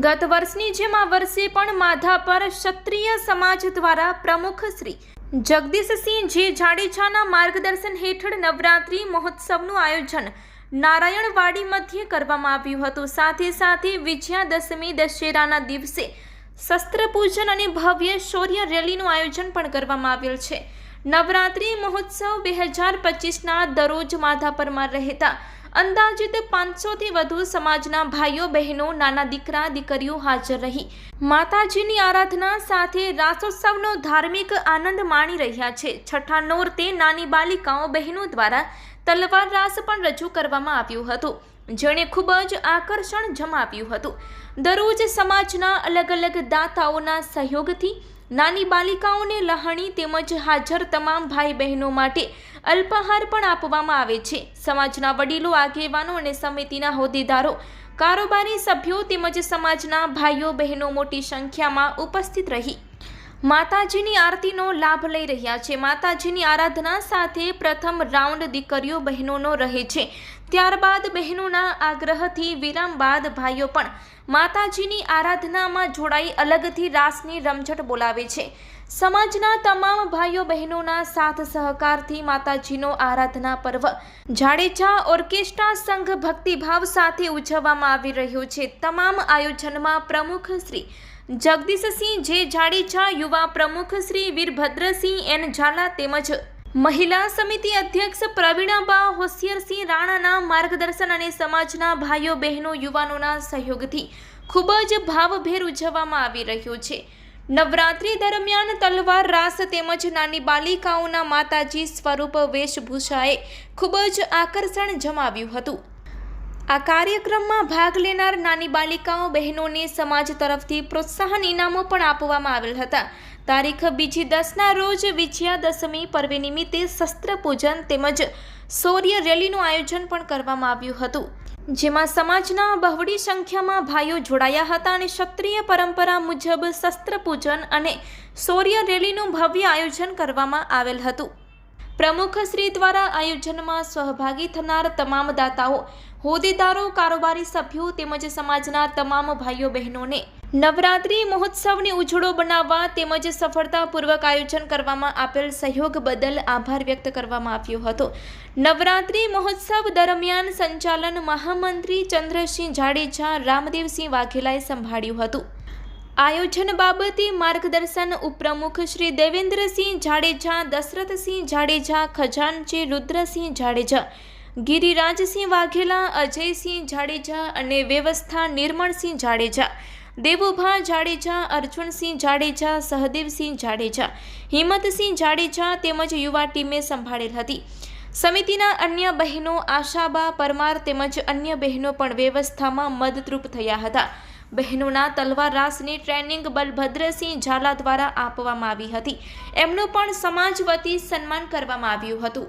ગત વર્ષની જેમ આ વર્ષે પણ માધાપર ક્ષત્રિય સમાજ દ્વારા પ્રમુખ શ્રી જગદીશસિંહ જે જાડેજાના માર્ગદર્શન હેઠળ નવરાત્રિ મહોત્સવનું આયોજન નારાયણવાડી મધ્યે કરવામાં આવ્યું હતું। સાથે વિજયાદશમી દશેરાના દિવસે શસ્ત્રપૂજન અને ભવ્ય શૌર્ય રેલીનું આયોજન પણ કરવામાં આવેલ છે। નવરાત્રિ મહોત્સવ 2025ના દરરોજ માધાપરમાં રહેતા અંદાજિત 500થી વધુ સમાજના ભાઈઓ બહેનો નાના દીકરા દીકરીઓ હાજર રહી માતાજીની આરાધના સાથે રાસોત્સવનો ધાર્મિક આનંદ માણી રહ્યા છે। છઠ્ઠા નોરતે નાની બાલિકાઓ બહેનો દ્વારા તલવાર રાસ પણ રજૂ કરવામાં આવ્યું હતું, જેણે ખૂબ જ આકર્ષણ જમાવ્યું હતું। દરરોજ સમાજના અલગ અલગ દાતાઓના સહયોગથી નાની બાલિકાઓને લહાણી તેમજ હાજર તમામ ભાઈ બહેનો માટે અલ્પાહાર પણ આપવામાં આવે છે। સમાજના વડીલો, આગેવાનો અને સમિતિના હોદ્દેદારો, કારોબારી સભ્યો તેમજ સમાજના ભાઈઓ બહેનો મોટી સંખ્યામાં ઉપસ્થિત રહી માતાજીની આરતીનો લાભ લઈ રહ્યા છે। માતાજીની આરાધના સાથે પ્રથમ રાઉન્ડ દીકરીઓ બહેનોનો રહે છે, ત્યારબાદ બહેનોના આગ્રહથી વિરામ બાદ ભાઈઓ પણ માતાજીની આરાધનામાં જોડાઈ અલગથી રાસની રમઝટ બોલાવે છે। સમાજના તમામ ભાઈઓ બહેનોના સાથ સહકારથી માતાજીનો આરાધના પર્વ જાડેજા ઓર્કેસ્ટ્રા સંઘ ભક્તિભાવ સાથે ઉજવવામાં આવી રહ્યો છે। તમામ આયોજનમાં પ્રમુખ શ્રી જગદીશસિંહ જે જાડેજા, યુવા પ્રમુખ શ્રી વીરભદ્રસિંહ એન ઝાલા તેમજ મહિલા સમિતિ અધ્યક્ષ પ્રવીણાબા હોશિયારસિંહ રાણાના માર્ગદર્શન અને સમાજના ભાઈઓ બહેનો યુવાનોના સહયોગથી ખૂબ જ ભાવભેર ઉજવવામાં આવી રહ્યો છે। નવરાત્રિ દરમિયાન તલવાર રાસ તેમજ નાની બાલિકાઓના માતાજી સ્વરૂપ વેશભૂષાએ ખૂબ જ આકર્ષણ જમાવ્યું હતું। આ કાર્યક્રમમાં ભાગ લેનાર નાની બાલિકાઓ બહેનોને સમાજ તરફથી પ્રોત્સાહન ઇનામો પણ આપવામાં આવેલ હતા। તારીખ 2/10ના રોજ વિજયાદશમી પર્વ નિમિત્તે શસ્ત્રપૂજન તેમજ શૌર્ય રેલીનું આયોજન પણ કરવામાં આવ્યું હતું, જેમાં સમાજના બહોળી સંખ્યામાં ભાઈઓ જોડાયા હતા અને ક્ષત્રિય પરંપરા મુજબ શસ્ત્રપૂજન અને શૌર્ય રેલીનું ભવ્ય આયોજન કરવામાં આવેલ હતું। પ્રમુખ શ્રી દ્વારા આયોજનમાં સહભાગી થનાર તમામ દાતાઓ, હોદ્દેદારો, કારોબારી સભ્યો તેમજ સમાજના તમામ ભાઈઓ બહેનોને નવરાત્રિ મહોત્સવને ઉજળો બનાવવા તેમજ સફળતાપૂર્વક આયોજન કરવામાં આપેલ સહયોગ બદલ આભાર વ્યક્ત કરવામાં આવ્યો હતો। નવરાત્રિ મહોત્સવ દરમિયાન સંચાલન મહામંત્રી ચંદ્રસિંહ જાડેજા, રામદેવસિંહ વાઘેલાએ સંભાળ્યું હતું। આયોજન બાબતે માર્ગદર્શન ઉપપ્રમુખ શ્રી દેવેન્દ્રસિંહ જાડેજા, દશરથસિંહ જાડેજા, ખજાનચી રુદ્રસિંહ જાડેજા, ગિરિરાજસિંહ વાઘેલા, અજયસિંહ જાડેજા અને વ્યવસ્થા નિર્મળસિંહ જાડેજા, દેવુભા જાડેજા, અર્જુનસિંહ જાડેજા, સહદેવસિંહ જાડેજા, હિંમતસિંહ જાડેજા તેમજ યુવા ટીમે સંભાળેલ હતી। સમિતિના અન્ય બહેનો આશાબા પરમાર તેમજ અન્ય બહેનો પણ વ્યવસ્થામાં મદદરૂપ થયા હતા। બહેનોના તલવાર રાસની ટ્રેનિંગ બલભદ્રસિંહ ઝાલા દ્વારા આપવામાં આવી હતી, એમનું પણ સમાજ વતી સન્માન કરવામાં આવ્યું હતું।